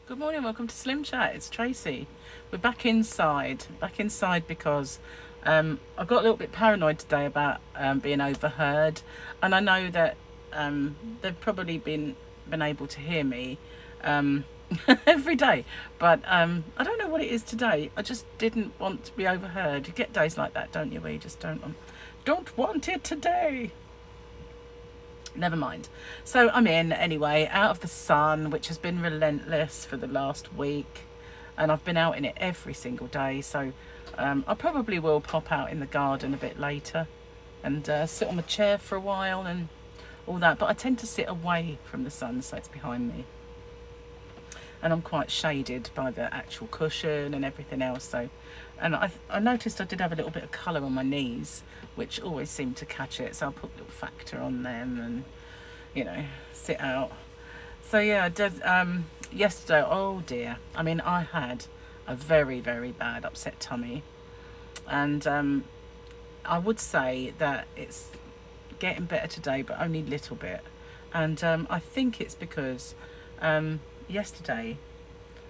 Good morning, welcome to SlimChat. It's Tracy. We're back inside. Back inside because I got a little bit paranoid today about being overheard, and I know that they've probably been able to hear me every day, but I don't know what it is today. I just didn't want to be overheard. You get days like that, don't you, where you just don't want it today. Never mind. So I'm in anyway, out of the sun, which has been relentless for the last week, and I've been out in it every single day. So I probably will pop out in the garden a bit later and sit on my chair for a while and all that, but I tend to sit away from the sun, so it's behind me, and I'm quite shaded by the actual cushion and everything else. So, and I noticed I did have a little bit of colour on my knees, which always seemed to catch it, so I'll put a little factor on them and, you know, sit out. So yeah, I did yesterday. Oh dear, I mean, I had a very, very bad upset tummy, and I would say that it's getting better today, but only a little bit. And I think it's because yesterday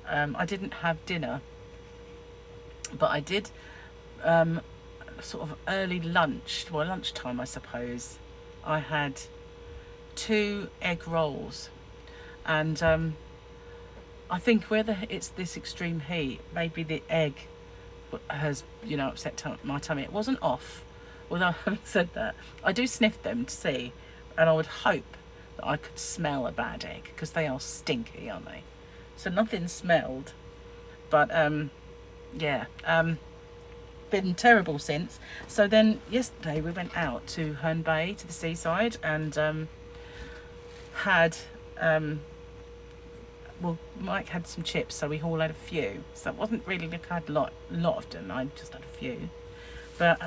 I didn't have dinner, but I did sort of early lunch, well, lunchtime I suppose. I had 2 egg rolls, and I think whether it's this extreme heat, maybe the egg has, you know, upset my tummy. It wasn't off, although having said that, I do sniff them to see, and I would hope that I could smell a bad egg, because they are stinky, aren't they? So nothing smelled, but yeah, been terrible since. So then yesterday we went out to Herne Bay, to the seaside, and had well, Mike had some chips, so we all had a few. So it wasn't really like I had a lot of them. I just had a few, but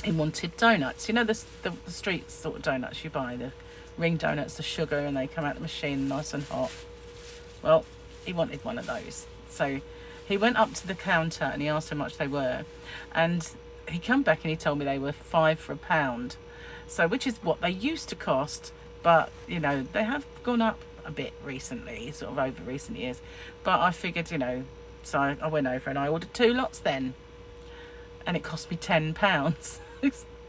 he wanted donuts. You know, the street sort of donuts you buy, the ring donuts, the sugar, and they come out the machine nice and hot. Well, he wanted one of those, so he went up to the counter and he asked how much they were, and he come back and he told me they were £5 for a pound, so which is what they used to cost, but you know, they have gone up a bit recently, sort of over recent years. But I figured, you know, so I went over and I ordered 2 lots then, and it cost me £10.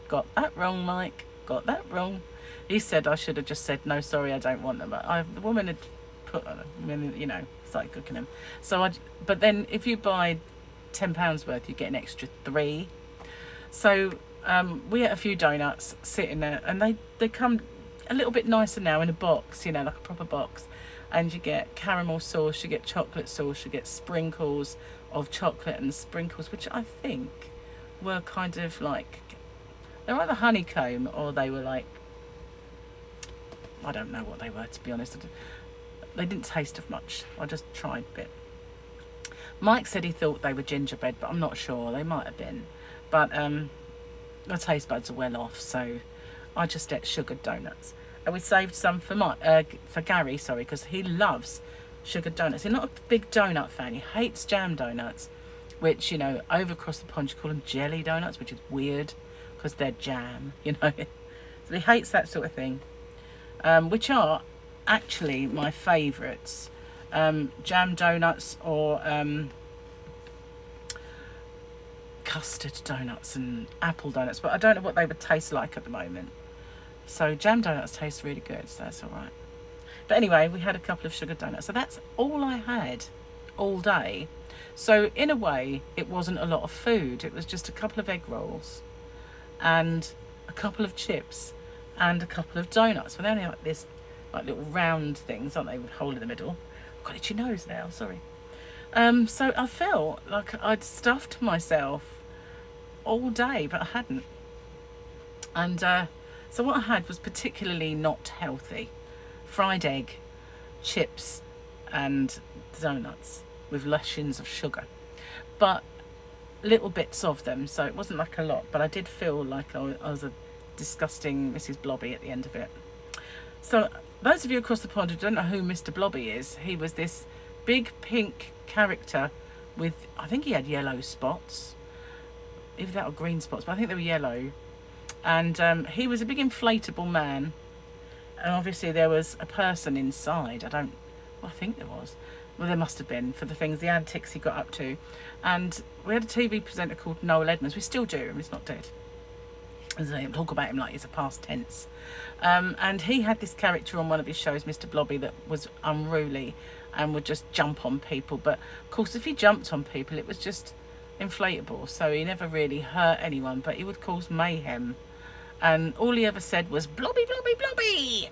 Got that wrong, Mike, got that wrong. He said I should have just said no, sorry, I don't want them, but the woman had put, you know, started cooking them. So but then if you buy £10 worth, you get an extra 3. So we ate a few donuts sitting there, and they come a little bit nicer now in a box, you know, like a proper box, and you get caramel sauce, you get chocolate sauce, you get sprinkles of chocolate and sprinkles, which I think were kind of like, they're either honeycomb or they were like, I don't know what they were, to be honest. They didn't taste of much. I just tried a bit. Mike said he thought they were gingerbread, but I'm not sure. They might have been. But my taste buds are well off, so I just ate sugared donuts. And we saved some for Gary, sorry, because he loves sugared donuts. He's not a big donut fan. He hates jam donuts, which, you know, over across the pond you call them jelly donuts, which is weird because they're jam, you know. So he hates that sort of thing, which are actually my favourites. Jam donuts or custard donuts and apple donuts, but I don't know what they would taste like at the moment. So jam donuts taste really good, so that's all right. But anyway, we had a couple of sugar donuts, so that's all I had all day. So in a way, it wasn't a lot of food. It was just a couple of egg rolls and a couple of chips and a couple of donuts. But they're only like this, like little round things, aren't they, with a hole in the middle? I've got itchy nose now, sorry. So I felt like I'd stuffed myself all day, but I hadn't. And so what I had was particularly not healthy. Fried egg, chips and donuts with lashings of sugar, but little bits of them, so it wasn't like a lot, but I did feel like I was a disgusting Mrs. Blobby at the end of it. So those of you across the pond who don't know who Mr. Blobby is, he was this big pink character with, I think he had yellow spots, either that or green spots, but I think they were yellow. And he was a big inflatable man, and obviously there was a person inside. I don't Well, I think there was. Well, there must have been, for the things, the antics he got up to. And we had a TV presenter called Noel Edmonds. We still do, and he's not dead. As I talk about him like he's a past tense. And he had this character on one of his shows, Mr. Blobby, that was unruly and would just jump on people. But of course, if he jumped on people, it was just inflatable. So he never really hurt anyone, but he would cause mayhem. And all he ever said was, "Blobby, blobby, blobby."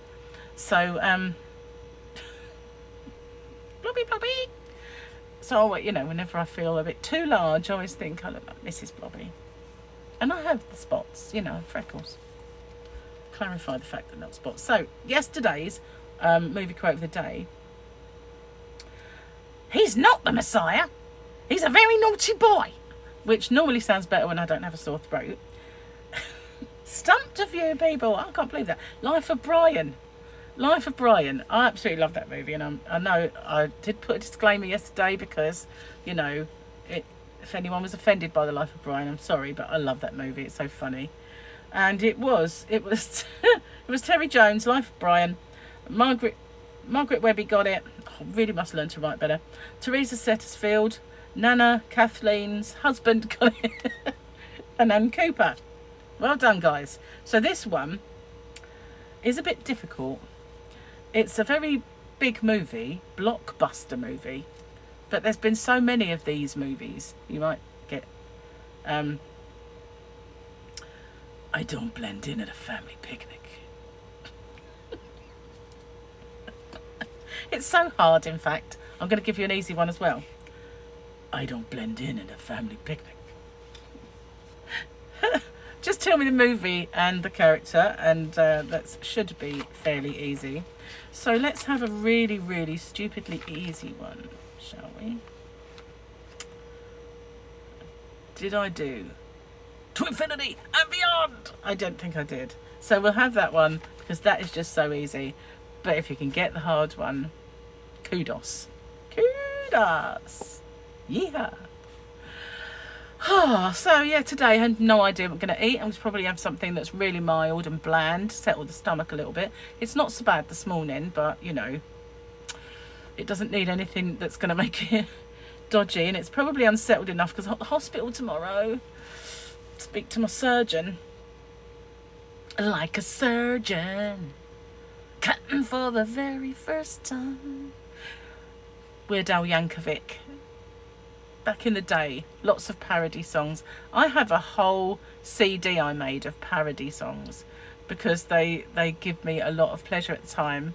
So, blobby, blobby. So, you know, whenever I feel a bit too large, I always think I look like Mrs. Blobby. And I have the spots, you know, freckles. Clarify the fact that not spots. So, yesterday's movie quote of the day. "He's not the Messiah. He's a very naughty boy." Which normally sounds better when I don't have a sore throat. Stumped a few people. I can't believe that. Life of Brian. Life of Brian. I absolutely love that movie. And I know I did put a disclaimer yesterday because, you know, if anyone was offended by the Life of Brian, I'm sorry, but I love that movie. It's so funny. And it was it was Terry Jones, Life of Brian. Margaret Webby got it. I really must learn to write better. Teresa Settersfield, Nana Kathleen's husband got it. And Ann Cooper. Well done, guys. So this one is a bit difficult. It's a very big movie, blockbuster movie, but there's been so many of these movies. You might get I don't blend in at a family picnic. It's so hard, in fact. I'm going to give you an easy one as well. I don't blend in at a family picnic. Just tell me the movie and the character, and that should be fairly easy. So let's have a really, really stupidly easy one, shall we? Did I do To Infinity and Beyond? I don't think I did. So we'll have that one, because that is just so easy. But if you can get the hard one, kudos. Kudos. Yeehaw. So yeah, today I had no idea what I'm going to eat. I'm going to probably have something that's really mild and bland, settle the stomach a little bit. It's not so bad this morning, but you know, it doesn't need anything that's going to make it dodgy, and it's probably unsettled enough because hospital tomorrow. Speak to my surgeon. Like a surgeon, cutting for the very first time. Weird Al Yankovic. Back in the day, lots of parody songs. I have a whole CD I made of parody songs because they give me a lot of pleasure at the time.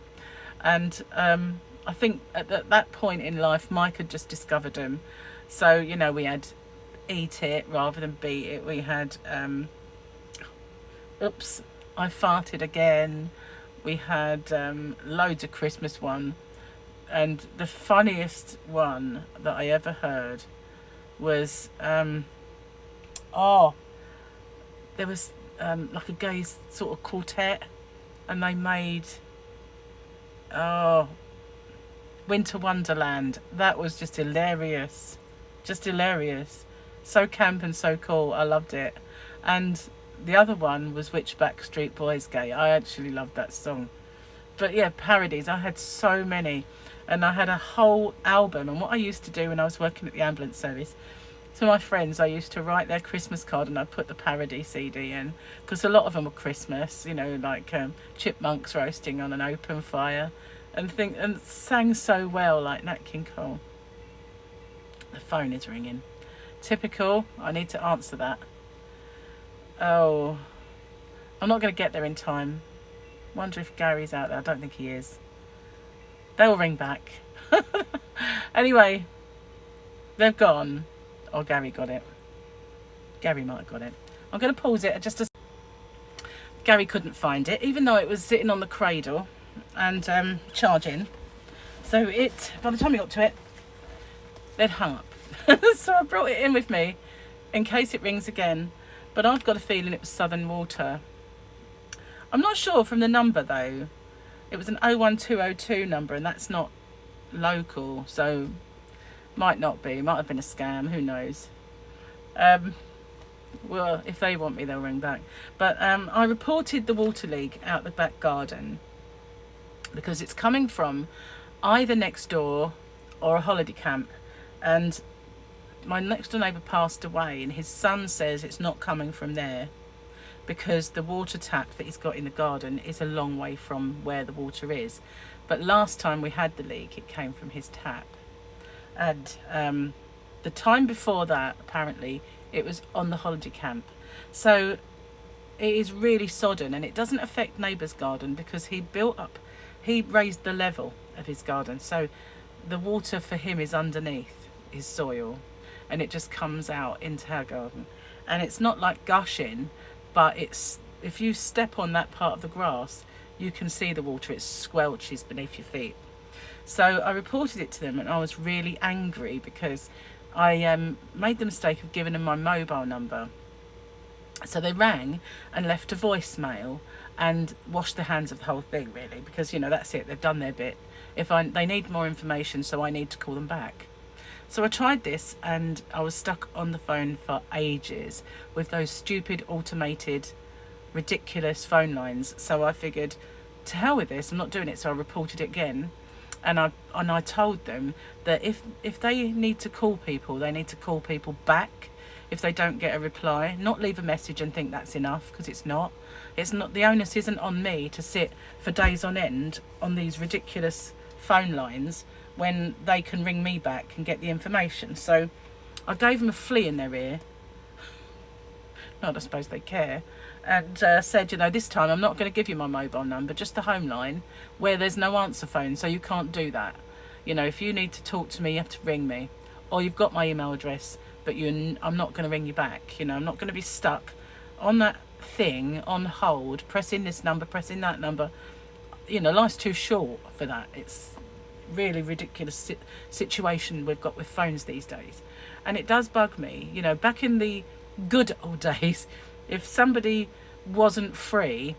And I think at that point in life, Mike had just discovered them. So, you know, we had Eat It rather than Beat It. We had Oops, I Farted Again. We had loads of Christmas one. And the funniest one that I ever heard was there was like a gay sort of quartet, and they made Winter Wonderland. That was just hilarious, so camp and so cool. I loved it. And the other one was Which Backstreet Boys Gay. I actually loved that song. But yeah, parodies, I had so many. And I had a whole album. And what I used to do when I was working at the ambulance service, to my friends, I used to write their Christmas card and I'd put the parody CD in. Because a lot of them were Christmas, you know, like chipmunks roasting on an open fire. And sang so well, like Nat King Cole. The phone is ringing. Typical. I need to answer that. Oh, I'm not going to get there in time. Wonder if Gary's out there. I don't think he is. They'll ring back. Anyway, they've gone. Oh, Gary got it. Gary might have got it. I'm going to pause it just as Gary couldn't find it, even though it was sitting on the cradle and charging. So by the time we got to it, they'd hung up. So I brought it in with me in case it rings again. But I've got a feeling it was Southern Water. I'm not sure from the number though. It was an 01202 number, and that's not local, so might not be. Might have been a scam. Who knows? Well, if they want me, they'll ring back. But I reported the water leak out the back garden because it's coming from either next door or a holiday camp. And my next door neighbour passed away, and his son says it's not coming from there because the water tap that he's got in the garden is a long way from where the water is. But last time we had the leak, it came from his tap. And the time before that, apparently, it was on the holiday camp. So it is really sodden, and it doesn't affect neighbour's garden because he raised the level of his garden. So the water for him is underneath his soil, and it just comes out into our garden. And it's not like gushing, but it's, if you step on that part of the grass, you can see the water. It squelches beneath your feet. So I reported it to them, and I was really angry because I made the mistake of giving them my mobile number. So they rang and left a voicemail and washed their hands of the whole thing, really, because, you know, that's it. They've done their bit. They need more information, so I need to call them back. So I tried this, and I was stuck on the phone for ages with those stupid automated ridiculous phone lines. So I figured, to hell with this, I'm not doing it. So I reported it again, and I told them that if they need to call people, they need to call people back if they don't get a reply, not leave a message and think that's enough, because it's not. The onus isn't on me to sit for days on end on these ridiculous phone lines when they can ring me back and get the information. So I gave them a flea in their ear. Not, I suppose they care. And said, you know, this time I'm not going to give you my mobile number, just the home line where there's no answer phone, so you can't do that. You know, if you need to talk to me, you have to ring me. Or you've got my email address, but I'm not going to ring you back. You know, I'm not going to be stuck on that thing, on hold, pressing this number, pressing that number. You know, life's too short for that. It's really ridiculous situation we've got with phones these days. And it does bug me. You know, back in the good old days, if somebody wasn't free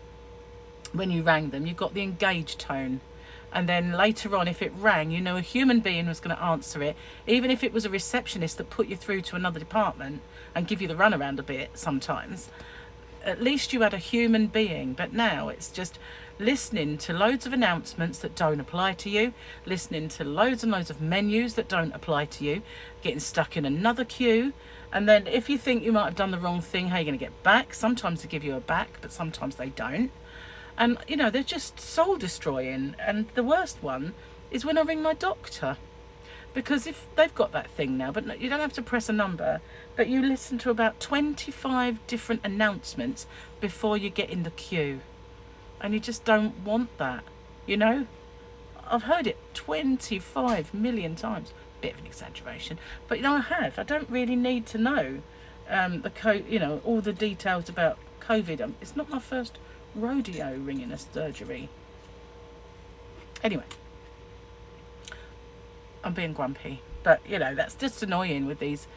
when you rang them, you got the engaged tone. And then later on, if it rang, you know a human being was going to answer it, even if it was a receptionist that put you through to another department and give you the runaround a bit sometimes. At least you had a human being. But now it's just listening to loads of announcements that don't apply to you, listening to loads and loads of menus that don't apply to you, getting stuck in another queue. And then if you think you might have done the wrong thing, how are you going to get back? Sometimes they give you a back, but sometimes they don't. And, you know, they're just soul destroying. And the worst one is when I ring my doctor. Because if they've got that thing now, but you don't have to press a number, but you listen to about 25 different announcements before you get in the queue. And you just don't want that, you know? I've heard it 25 million times. Bit of an exaggeration, but you know, I don't really need to know all the details about COVID. It's not my first rodeo ringing a surgery. Anyway, I'm being grumpy, but you know, that's just annoying with these,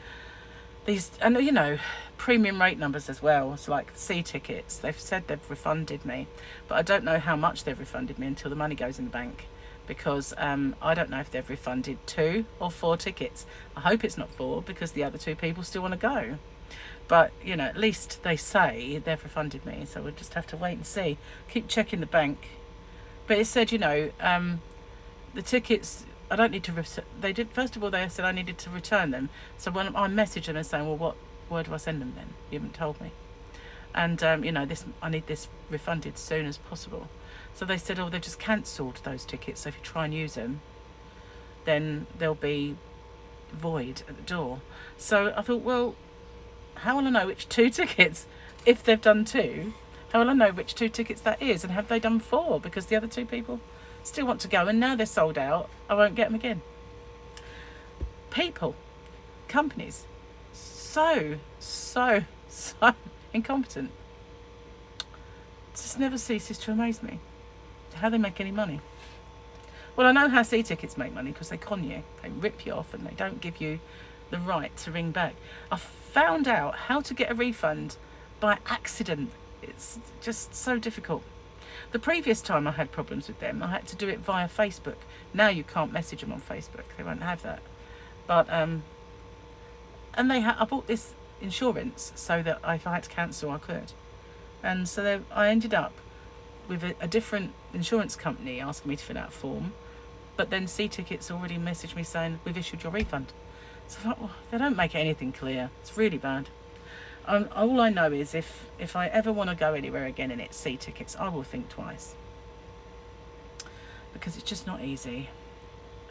and you know, premium rate numbers as well. It's like sea tickets. They've said they've refunded me, but I don't know how much they've refunded me until the money goes in the bank. Because I don't know if they've refunded 2 or 4 tickets. I hope it's not 4, because the other 2 people still want to go. But, you know, at least they say they've refunded me, so we'll just have to wait and see. Keep checking the bank. But it said, you know, the tickets, I don't need to... They did. First of all, they said I needed to return them. So when I messaged them and saying, well, where do I send them then? You haven't told me. And, you know, I need this refunded as soon as possible. So they said, oh, they've just cancelled those tickets. So if you try and use them, then they'll be void at the door. So I thought, well, how will I know which 2 tickets, if they've done 2, how will I know which 2 tickets that is? And have they done 4? Because the other 2 people still want to go, and now they're sold out. I won't get them again. People, companies, so incompetent. It just never ceases to amaze me how they make any money. Well, I know how sea tickets make money, because they con you. They rip you off and they don't give you the right to ring back. I found out how to get a refund by accident. It's just so difficult. The previous time I had problems with them, I had to do it via Facebook. Now you can't message them on Facebook. They won't have that. But and I bought this insurance so that if I had to cancel, I could. And so I ended up with a different insurance company asking me to fill out a form, But then C-Tickets already messaged me saying, we've issued your refund. So I thought, well, they don't make anything clear. It's really bad. All I know is if I ever want to go anywhere again and it's C-Tickets, I will think twice. Because it's just not easy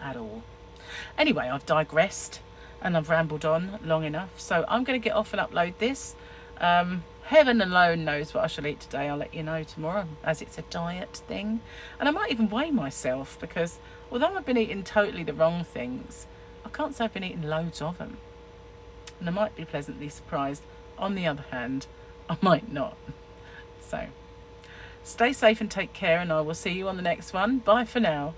at all. Anyway, I've digressed and I've rambled on long enough. So I'm going to get off and upload this. Heaven alone knows what I shall eat today. I'll let you know tomorrow, as it's a diet thing. And I might even weigh myself, because although I've been eating totally the wrong things, I can't say I've been eating loads of them. And I might be pleasantly surprised. On the other hand, I might not. So, stay safe and take care, and I will see you on the next one. Bye for now.